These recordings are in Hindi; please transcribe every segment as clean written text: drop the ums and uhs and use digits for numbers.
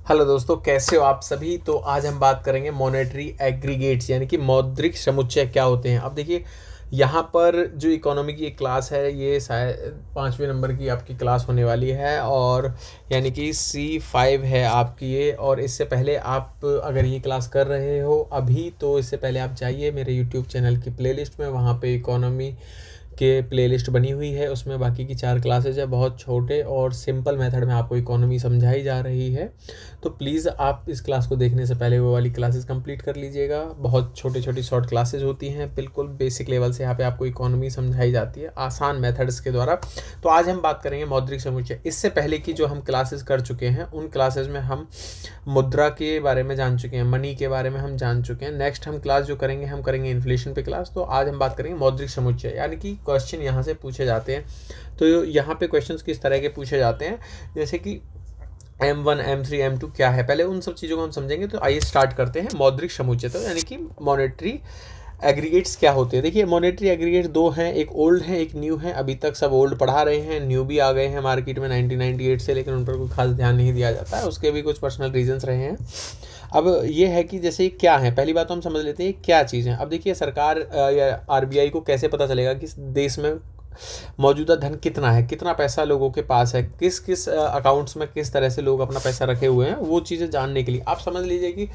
हेलो दोस्तों, कैसे हो आप सभी। तो आज हम बात करेंगे मॉनेटरी एग्रीगेट्स यानी कि मौद्रिक समुच्चय क्या होते हैं। अब देखिए, यहाँ पर जो इकोनॉमी की एक क्लास है, ये शायद 5वें नंबर की आपकी क्लास होने वाली है और यानी कि C5 है आपकी ये। और इससे पहले आप अगर ये क्लास कर रहे हो अभी, तो इससे पहले आप जाइए मेरे यूट्यूब चैनल की प्लेलिस्ट में, वहाँ पे इकोनॉमी के प्लेलिस्ट बनी हुई है। उसमें बाकी की 4 क्लासेज है, बहुत छोटे और सिंपल मेथड में आपको इकोनॉमी समझाई जा रही है। तो प्लीज़ आप इस क्लास को देखने से पहले वो वाली क्लासेस कंप्लीट कर लीजिएगा। बहुत छोटी छोटी शॉर्ट क्लासेज होती हैं, बिल्कुल बेसिक लेवल से यहाँ पे आपको इकोनॉमी समझाई जाती है आसान मेथड्स के द्वारा। तो आज हम बात करेंगे मौद्रिक समुच्चय। इससे पहले की जो हम क्लासेस कर चुके हैं, उन क्लासेज में हम मुद्रा के बारे में जान चुके हैं, मनी के बारे में हम जान चुके हैं। नेक्स्ट हम क्लास जो करेंगे, हम करेंगे इन्फ्लेशन पे क्लास। तो आज हम बात करेंगे मौद्रिक समुच्चय, यानी कि क्वेश्चन यहाँ से पूछे जाते हैं। तो यहाँ पे क्वेश्चंस किस तरह के पूछे जाते हैं, जैसे कि M1 M3 M2 क्या है, पहले उन सब चीज़ों को हम समझेंगे। तो आइए स्टार्ट करते हैं मौद्रिक समुच्चय, तो यानी कि मॉनेटरी एग्रीगेट्स क्या होते हैं। देखिए, मॉनेटरी एग्रीगेट 2 हैं, एक ओल्ड है एक न्यू है। अभी तक सब ओल्ड पढ़ा रहे हैं, न्यू भी आ गए हैं मार्केट में 1998 से, लेकिन उन पर कोई खास ध्यान नहीं दिया जाता है। उसके भी कुछ पर्सनल रीजंस रहे हैं। अब ये है कि जैसे क्या है, पहली बात तो हम समझ लेते हैं क्या चीज़ है। अब देखिए, सरकार या RBI को कैसे पता चलेगा कि देश में मौजूदा धन कितना है, कितना पैसा लोगों के पास है, किस किस अकाउंट्स में किस तरह से लोग अपना पैसा रखे हुए हैं, वो चीज़ें जानने के लिए आप समझ लीजिए कि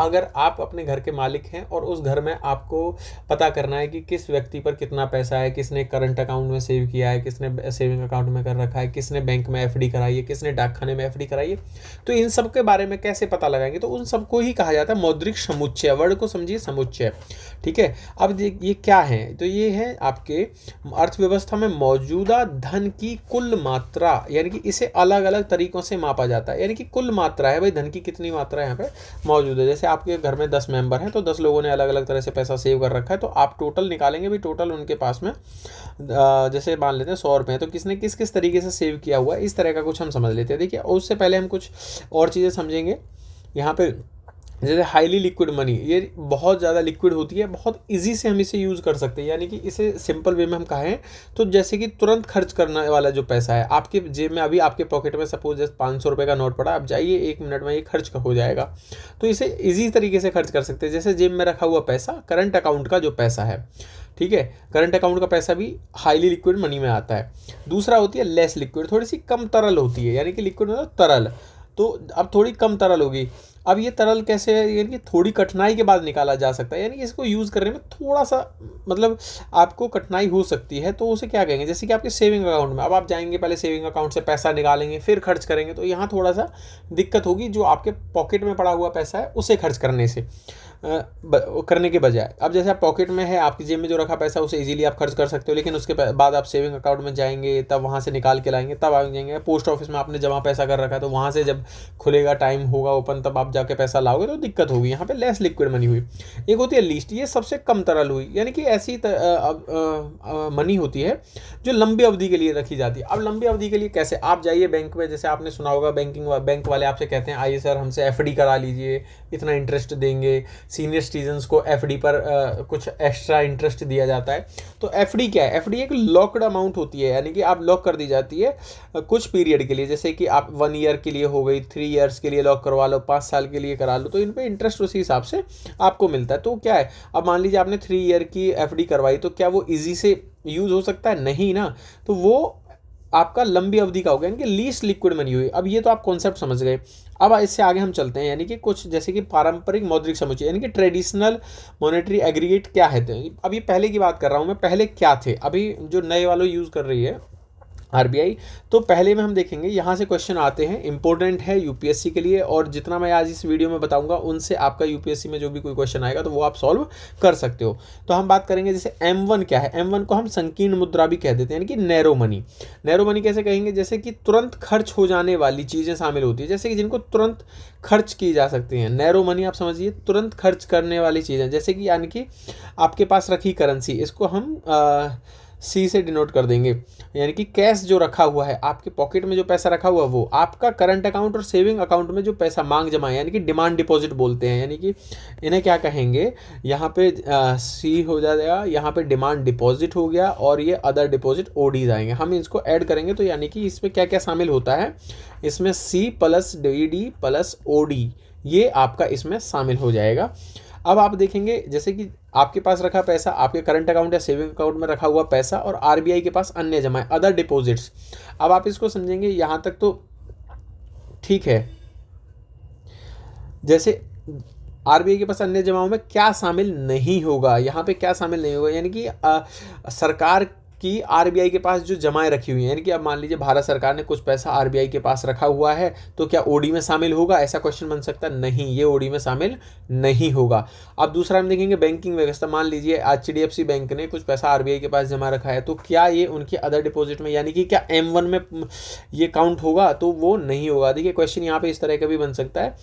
अगर आप अपने घर के मालिक हैं और उस घर में आपको पता करना है कि किस व्यक्ति पर कितना पैसा है, किसने करंट अकाउंट में सेव किया है, किसने सेविंग अकाउंट में कर रखा है, किसने बैंक में FD कराई है, किसने डाकखाने में FD कराई है, तो इन सब के बारे में कैसे पता लगाएंगे। तो उन सबको ही कहा जाता है मौद्रिक समुच्चय। वर्ड को समझिए, समुच्चय, ठीक है। अब ये क्या है, तो ये है आपके अर्थव्यवस्था में मौजूदा धन की कुल मात्रा, यानी कि इसे अलग अलग तरीकों से मापा जाता है। यानी कि कुल मात्रा है भाई, धन की कितनी मात्रा यहाँ पे मौजूद है। जैसे आपके घर में 10 मेंबर हैं, तो 10 लोगों ने अलग अलग तरह से पैसा सेव कर रखा है, तो आप टोटल निकालेंगे भी, टोटल उनके पास में जैसे मान लेते हैं 100 रुपये हैं, तो किसने किस किस तरीके से सेव किया हुआ है, इस तरह का कुछ हम समझ लेते हैं। देखिए, उससे पहले हम कुछ और चीज़ें समझेंगे यहाँ पे। जैसे हाईली लिक्विड मनी, ये बहुत ज़्यादा लिक्विड होती है, बहुत इजी से हम इसे यूज़ कर सकते हैं। यानी कि इसे सिंपल वे में हम कहें तो जैसे कि तुरंत खर्च करने वाला जो पैसा है आपके जेब में, अभी आपके पॉकेट में सपोज जैसे 500 रुपये का नोट पड़ा, आप जाइए 1 मिनट में ये खर्च हो जाएगा। तो इसे ईजी तरीके से खर्च कर सकते हैं। जैसे जेब में रखा हुआ पैसा, करंट अकाउंट का जो पैसा है, ठीक है, करंट अकाउंट का पैसा भी हाईली लिक्विड मनी में आता है। दूसरा होती है लेस लिक्विड, थोड़ी सी कम तरल होती है, यानी कि लिक्विड मतलब तरल, तो अब थोड़ी कम तरल होगी। अब ये तरल कैसे है, यानी कि थोड़ी कठिनाई के बाद निकाला जा सकता है, यानी कि इसको यूज़ करने में थोड़ा सा मतलब आपको कठिनाई हो सकती है। तो उसे क्या कहेंगे, जैसे कि आपके सेविंग अकाउंट में, अब आप जाएंगे पहले सेविंग अकाउंट से पैसा निकालेंगे फिर खर्च करेंगे, तो यहाँ थोड़ा सा दिक्कत होगी जो आपके पॉकेट में पड़ा हुआ पैसा है उसे खर्च करने से करने के बजाय। अब जैसे आप पॉकेट में है, आपकी जेब में जो रखा पैसा, उसे इजीली आप खर्च कर सकते हो, लेकिन उसके बाद आप सेविंग अकाउंट में जाएंगे, तब वहाँ से निकाल के लाएंगे, तब आ जाएंगे पोस्ट ऑफिस में आपने जमा पैसा कर रखा है, तो वहाँ से जब खुलेगा, टाइम होगा ओपन, तब आप जाके पैसा लाओगे, तो दिक्कत होगी। यहाँ पे लेस लिक्विड मनी हुई। एक होती है लीस्ट, ये सबसे कम तरल हुई, यानी कि ऐसी मनी होती है जो लंबी अवधि के लिए रखी जाती है। अब लंबी अवधि के लिए कैसे, आप जाइए बैंक में, जैसे आपने सुना होगा बैंक वाले आपसे कहते हैं आइए सर हमसे FD करा लीजिए, इतना इंटरेस्ट देंगे। सीनियर सिटीजन्स को FD पर कुछ एक्स्ट्रा इंटरेस्ट दिया जाता है। तो FD क्या है, FD एक लॉक्ड अमाउंट होती है, यानी कि आप लॉक कर दी जाती है कुछ पीरियड के लिए। जैसे कि आप 1 ईयर के लिए हो गई, 3 ईयर्स के लिए लॉक करवा लो, 5 साल के लिए करा लो, तो इन पे इंटरेस्ट उसी हिसाब से आपको मिलता है। तो क्या है, अब मान लीजिए आपने 3 ईयर की FD करवाई, तो क्या वो ईजी से यूज़ हो सकता है, नहीं ना। तो वो आपका लंबी अवधि का हो गया, यानी कि लीस्ट लिक्विड मनी हुई। अब ये तो आप कॉन्सेप्ट समझ गए। अब इससे आगे हम चलते हैं, यानी कि कुछ जैसे कि पारंपरिक मौद्रिक समुच्चय, यानी कि ट्रेडिशनल मॉनेटरी एग्रीगेट क्या है। अब ये पहले की बात कर रहा हूँ मैं, पहले क्या थे, अभी जो नए वालों यूज़ कर रही है RBI। तो पहले में हम देखेंगे, यहाँ से क्वेश्चन आते हैं, इंपॉर्टेंट है UPSC के लिए, और जितना मैं आज इस वीडियो में बताऊंगा उनसे आपका UPSC में जो भी कोई क्वेश्चन आएगा तो वो आप सॉल्व कर सकते हो। तो हम बात करेंगे जैसे M1 क्या है, M1 को हम संकीर्ण मुद्रा भी कह देते हैं, यानी कि नैरो मनी। नैरो मनी कैसे कहेंगे, जैसे कि तुरंत खर्च हो जाने वाली चीज़ें शामिल होती है, जैसे कि जिनको तुरंत खर्च की जा सकती हैं। नैरो मनी आप समझिए, तुरंत खर्च करने वाली चीज़ें, जैसे कि यानी कि आपके पास रखी करेंसी, इसको हम सी से डिनोट कर देंगे, यानी कि कैश जो रखा हुआ है, आपके पॉकेट में जो पैसा रखा हुआ है वो आपका करंट अकाउंट और सेविंग अकाउंट में जो पैसा मांग जमा है, यानी कि डिमांड डिपॉजिट बोलते हैं, यानी कि इन्हें क्या कहेंगे, यहाँ पे सी हो जाएगा, यहाँ पे डिमांड डिपॉजिट हो गया और ये अदर डिपॉजिट ओडीज आएंगे। हम इसको ऐड करेंगे तो यानी कि इसमें क्या क्या शामिल होता है, इसमें C plus D D plus OD ये आपका इसमें शामिल हो जाएगा। अब आप देखेंगे जैसे कि आपके पास रखा पैसा, आपके करंट अकाउंट या सेविंग अकाउंट में रखा हुआ पैसा और आरबीआई के पास अन्य जमा है, अदर डिपॉजिट्स। अब आप इसको समझेंगे यहाँ तक तो ठीक है। जैसे आरबीआई के पास अन्य जमाओं में क्या शामिल नहीं होगा, यहाँ पे क्या शामिल नहीं होगा, यानी कि सरकार की आरबीआई के पास जो जमाएं रखी हुई हैं, यानी कि अब मान लीजिए भारत सरकार ने कुछ पैसा आरबीआई के पास रखा हुआ है तो क्या ओडी में शामिल होगा, ऐसा क्वेश्चन बन सकता है, नहीं, ये ओडी में शामिल नहीं होगा। अब दूसरा हम देखेंगे बैंकिंग व्यवस्था, मान लीजिए एचडीएफसी बैंक ने कुछ पैसा आरबीआई के पास जमा रखा है तो क्या ये उनके अदर डिपॉजिट में, यानी कि क्या M1 में ये काउंट होगा, तो वो नहीं होगा। देखिए क्वेश्चन यहाँ पे इस तरह का भी बन सकता है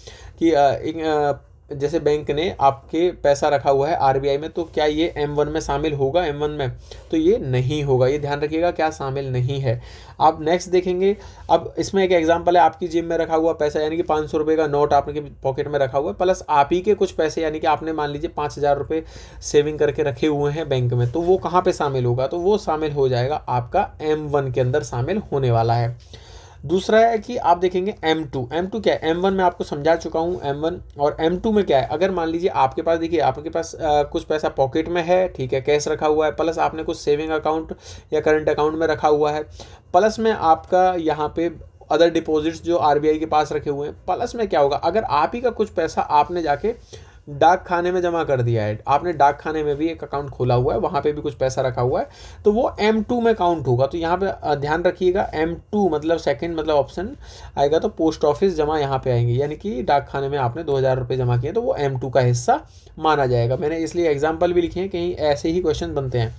कि जैसे बैंक ने आपके पैसा रखा हुआ है आरबीआई में तो क्या ये M1 में शामिल होगा, M1 में तो ये नहीं होगा, ये ध्यान रखिएगा क्या शामिल नहीं है। आप नेक्स्ट देखेंगे, अब इसमें एक एग्जांपल है, आपकी जेब में रखा हुआ पैसा, यानी कि 500 रुपये का नोट आपके पॉकेट में रखा हुआ है, प्लस आप ही के कुछ पैसे, यानी कि आपने मान लीजिए 5,000 रुपये सेविंग करके रखे हुए हैं बैंक में, तो वो कहाँ पर शामिल होगा, तो वो शामिल हो जाएगा आपका M1 के अंदर शामिल होने वाला है। दूसरा है कि आप देखेंगे M2 क्या है, M1 में आपको समझा चुका हूँ M1, और M2 में क्या है, अगर मान लीजिए आपके पास, देखिए आपके पास कुछ पैसा पॉकेट में है, ठीक है, कैश रखा हुआ है, प्लस आपने कुछ सेविंग अकाउंट या करंट अकाउंट में रखा हुआ है, प्लस में आपका यहाँ पे अदर डिपॉजिट्स जो आरबीआई के पास रखे हुए हैं, प्लस में क्या होगा, अगर आप ही का कुछ पैसा आपने जाके डाक खाने में जमा कर दिया है, आपने डाक खाने में भी एक अकाउंट खोला हुआ है, वहाँ पे भी कुछ पैसा रखा हुआ है, तो वो M2 में काउंट होगा। तो यहाँ पे ध्यान रखिएगा, M2 मतलब सेकंड मतलब ऑप्शन आएगा तो पोस्ट ऑफिस जमा यहाँ पे आएंगे, यानी कि डाक खाने में आपने 2,000 रुपये जमा किए तो वो M2 का हिस्सा माना जाएगा। मैंने इसलिए एग्जाम्पल भी लिखे हैं, कहीं ऐसे ही क्वेश्चन बनते हैं।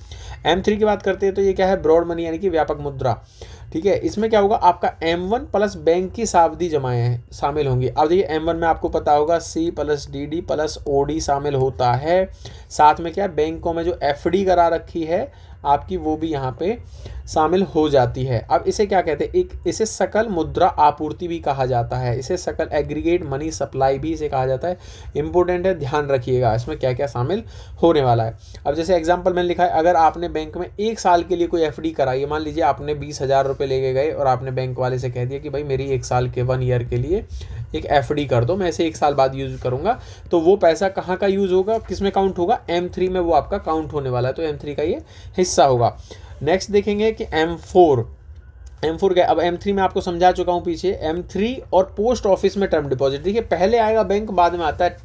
M3 की बात करते हैं तो ये क्या है, ब्रॉड मनी यानी कि व्यापक मुद्रा, ठीक है। इसमें क्या होगा, आपका M1 प्लस बैंक की सावधि जमाएं शामिल होंगी। अब देखिए M1 में आपको पता होगा C plus DD plus OD शामिल होता है, साथ में क्या बैंकों में जो FD करा रखी है आपकी वो भी यहाँ पे शामिल हो जाती है। अब इसे क्या कहते हैं, इसे सकल मुद्रा आपूर्ति भी कहा जाता है, इसे सकल एग्रीगेट मनी सप्लाई भी इसे कहा जाता है। इंपॉर्टेंट है, ध्यान रखिएगा इसमें क्या क्या शामिल होने वाला है। अब जैसे एग्जांपल मैंने लिखा है, अगर आपने बैंक में 1 साल के लिए कोई FD कराई है, मान लीजिए आपने 20,000 रुपये लेके गए और आपने बैंक वाले से कह दिया कि भाई मेरी 1 साल के 1 ईयर के लिए एक FD कर दो, मैं इसे 1 साल बाद यूज़ करूँगा, तो वो पैसा कहाँ का यूज़ होगा, किस में काउंट होगा, M3 में वो आपका काउंट होने वाला है, तो M3 का ये हिस्सा होगा। नेक्स्ट देखेंगे कि M4 क्या, अब M3 में आपको समझा चुका हूँ पीछे, M3 और पोस्ट ऑफिस में टर्म डिपॉजिट, देखिए पहले आएगा बैंक, बाद में आता है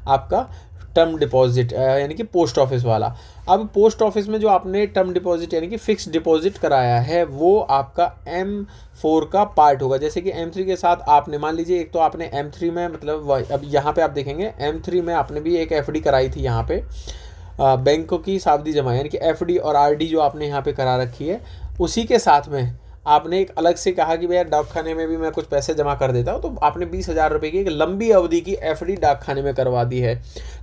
आपका टर्म डिपॉजिट यानी कि पोस्ट ऑफिस वाला। अब पोस्ट ऑफिस में जो आपने टर्म डिपॉजिट यानी कि फिक्स डिपॉजिट कराया है वो आपका M4 का पार्ट होगा। जैसे कि M3 के साथ आपने मान लीजिए एक तो आपने M3 में मतलब अब यहाँ पे आप देखेंगे M3 में आपने भी एक FD कराई थी, यहाँ पे बैंकों की सावधि जमा यानी कि FD और RD जो आपने यहाँ पे करा रखी है, उसी के साथ में आपने एक अलग से कहा कि भैया डाक खाने में भी मैं कुछ पैसे जमा कर देता हूँ, तो आपने 20,000 रुपये की एक लंबी अवधि की FD डाक खाने में करवा दी है,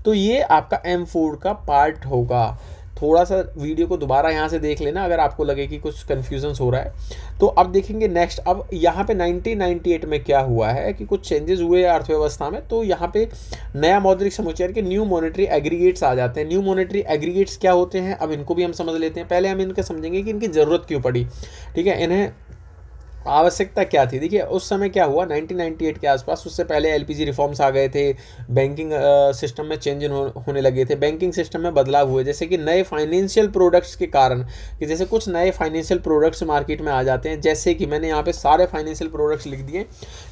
तो ये आपका M4 का पार्ट होगा। थोड़ा सा वीडियो को दोबारा यहाँ से देख लेना अगर आपको लगे कि कुछ कन्फ्यूजन हो रहा है। तो अब देखेंगे नेक्स्ट, अब यहाँ पे 1998 में क्या हुआ है कि कुछ चेंजेस हुए अर्थव्यवस्था में, तो यहाँ पे नया मौद्रिक समुच्चय के न्यू मॉनेटरी एग्रीगेट्स आ जाते हैं। न्यू मॉनेटरी एग्रीगेट्स क्या होते हैं, अब इनको भी हम समझ लेते हैं। पहले हम इनके समझेंगे कि इनकी ज़रूरत क्यों पड़ी, ठीक है, इन्हें आवश्यकता क्या थी। देखिए उस समय क्या हुआ 1998 के आसपास, उससे पहले LPG रिफॉर्म्स आ गए थे, बैंकिंग सिस्टम में चेंज होने लगे थे, बैंकिंग सिस्टम में बदलाव हुए, जैसे कि नए फाइनेंशियल प्रोडक्ट्स के कारण, कि जैसे कुछ नए फाइनेंशियल प्रोडक्ट्स मार्केट में आ जाते हैं, जैसे कि मैंने यहाँ पे सारे फाइनेंशियल प्रोडक्ट्स लिख दिए,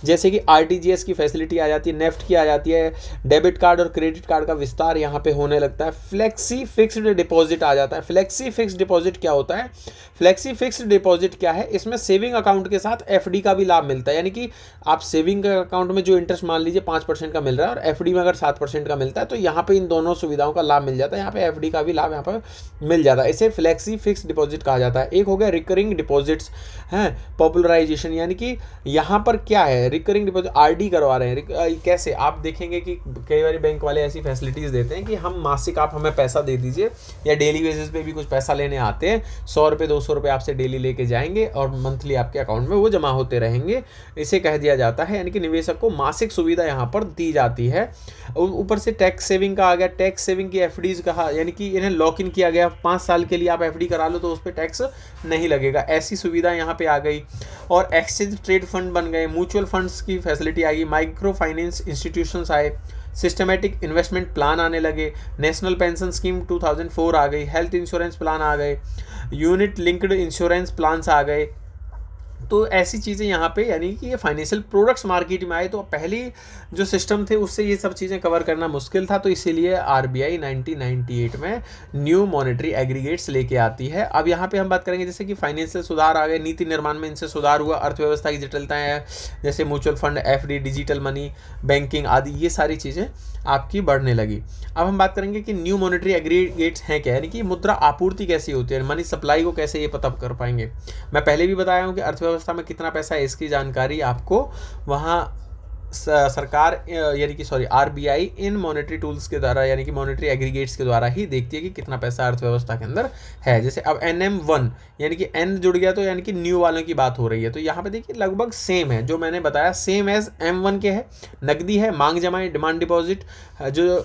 जैसे कि RTGS की फैसिलिटी आ जाती है, नेफ्ट की आ जाती है, डेबिट कार्ड और क्रेडिट कार्ड का विस्तार यहाँ पे होने लगता है, फ्लेक्सी फिक्स्ड डिपॉजिट आ जाता है। फ्लेक्सी फिक्स्ड डिपॉजिट क्या होता है, फ्लेक्सी फिक्स्ड डिपॉजिट क्या है, इसमें सेविंग अकाउंट के साथ एफडी का भी लाभ मिलता है, यानी कि आप सेविंग अकाउंट में जो इंटरेस्ट मान लीजिए 5% का मिल रहा है और एफडी में अगर 7% का मिलता है, तो यहाँ पे इन दोनों सुविधाओं का लाभ मिल जाता है। यहाँ पे एफडी का भी लाभ यहाँ पर मिल जाता है। इसे फ्लेक्सी फिक्स डिपॉजिट कहा जाता है। एक हो गया रिकरिंग डिपॉजिट्स हैं, पॉपुलराइजेशन, यानी कि यहाँ पर क्या है, रिकरिंग डिपॉजिट आरडी करवा रहे हैं। कैसे आप देखेंगे कि कई बार बैंक वाले ऐसी फैसिलिटीज़ देते हैं कि हम मासिक आप हमें पैसा दे दीजिए, या डेली बेसिस पे भी कुछ पैसा लेने आते हैं, 100 रुपये 200 रुपये आपसे डेली लेके जाएंगे और मंथली आपके अकाउंट में वो जमा होते रहेंगे। इसे कह दिया जाता है, यानी कि निवेशक को मासिक सुविधा यहाँ पर दी जाती है। ऊपर से टैक्स सेविंग का आ गया, टैक्स सेविंग की एफडीज कहा, यानी कि इन्हें लॉक इन किया गया, 5 साल के लिए आप एफडी करा लो तो उस पर टैक्स नहीं लगेगा, ऐसी सुविधा यहाँ पे आ गई। और एक्सचेंज ट्रेड फंड बन गए, म्यूचुअल फंड्स की फैसिलिटी आ गई, माइक्रो फाइनेंस इंस्टीट्यूशंस आए, सिस्टमेटिक इन्वेस्टमेंट प्लान आने लगे, नेशनल पेंशन स्कीम 2004 आ गई, हेल्थ इंश्योरेंस प्लान आ गए, यूनिट लिंक्ड इंश्योरेंस प्लान्स आ गए। तो ऐसी चीज़ें यहाँ पे, यानी कि ये फाइनेंशियल प्रोडक्ट्स मार्केट में आए। तो पहली जो सिस्टम थे उससे ये सब चीज़ें कवर करना मुश्किल था, तो इसीलिए आरबीआई 1998 में न्यू मॉनेटरी एग्रीगेट्स लेके आती है। अब यहाँ पे हम बात करेंगे जैसे कि फाइनेंशियल सुधार आ गए, नीति निर्माण में इनसे सुधार हुआ, अर्थव्यवस्था की जटिलताएं हैं जैसे mutual fund, FD, digital money, banking आदि, ये सारी चीज़ें आपकी बढ़ने लगी। अब हम बात करेंगे कि न्यू मॉनेटरी एग्रीगेट्स हैं क्या, यानी कि मुद्रा आपूर्ति कैसी होती है, मनी सप्लाई को कैसे ये पता कर पाएंगे। मैं पहले भी बताया हूँ कि अर्थव्यवस्था में कितना पैसा है, इसकी जानकारी आपको वहाँ सरकार यानी कि आरबीआई इन मॉनेटरी टूल्स के द्वारा, यानी कि मॉनेटरी एग्रीगेट्स के द्वारा ही देखती है कि कितना पैसा अर्थव्यवस्था के अंदर है। जैसे अब NM1 यानी कि N जुड़ गया तो यानी कि न्यू वालों की बात हो रही है, तो यहाँ पे देखिए लगभग सेम है जो मैंने बताया, सेम एज M1 के है। नकदी है, मांग जमाएं, डिमांड डिपॉजिट जो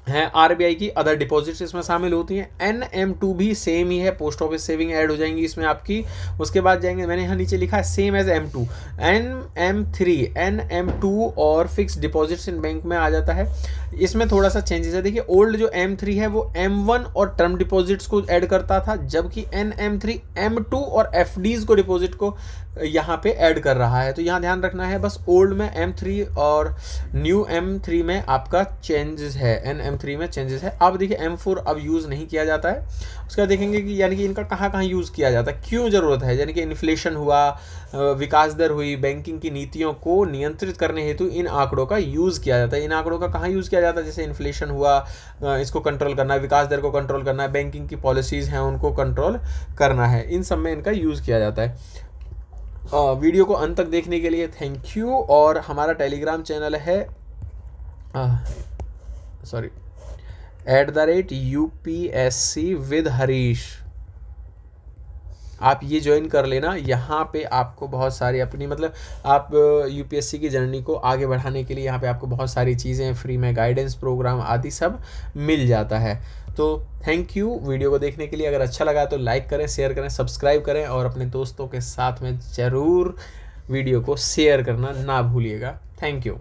हैं, आरबीआई की अदर डिपॉजिट्स इसमें शामिल होती हैं। NM2 भी सेम ही है, पोस्ट ऑफिस सेविंग ऐड हो जाएंगी इसमें आपकी। उसके बाद जाएंगे, मैंने यहाँ नीचे लिखा है same as M2, NM3, NM2 और फिक्स डिपॉजिट्स इन बैंक में आ जाता है। इसमें थोड़ा सा चेंजेस है, देखिए ओल्ड जो M3 है वो M1 और टर्म डिपॉजिट्स को ऐड करता था, जबकि NM3 M2 और FDs को डिपॉजिट को यहाँ पे ऐड कर रहा है। तो यहाँ ध्यान रखना है, बस ओल्ड में M3 और न्यू M3 में आपका चेंजेस है, NM3 में चेंजेस है। अब देखिए M4 अब यूज़ नहीं किया जाता है। उसका देखेंगे कि यानी कि इनका कहाँ कहाँ यूज़ किया जाता है, क्यों ज़रूरत है, यानी कि इन्फ्लेशन हुआ, विकास दर हुई, बैंकिंग की नीतियों को नियंत्रित करने हेतु इन आंकड़ों का यूज़ किया जाता है। इन आंकड़ों का कहाँ यूज़ किया जाता है, जैसे इन्फ्लेशन हुआ, इसको कंट्रोल करना है, विकास दर को कंट्रोल करना है, बैंकिंग की पॉलिसीज़ हैं उनको कंट्रोल करना है, इन सब में इनका यूज़ किया जाता है। वीडियो को अंत तक देखने के लिए थैंक यू। और हमारा टेलीग्राम चैनल है @UPSC विद हरीश, आप ये ज्वाइन कर लेना। यहाँ पे आपको बहुत सारी अपनी आप यूपीएससी की जर्नी को आगे बढ़ाने के लिए यहाँ पे आपको बहुत सारी चीज़ें फ्री में, गाइडेंस प्रोग्राम आदि सब मिल जाता है। तो थैंक यू वीडियो को देखने के लिए। अगर अच्छा लगा तो लाइक करें, शेयर करें, सब्सक्राइब करें और अपने दोस्तों के साथ में ज़रूर वीडियो को शेयर करना ना भूलिएगा। Thank you.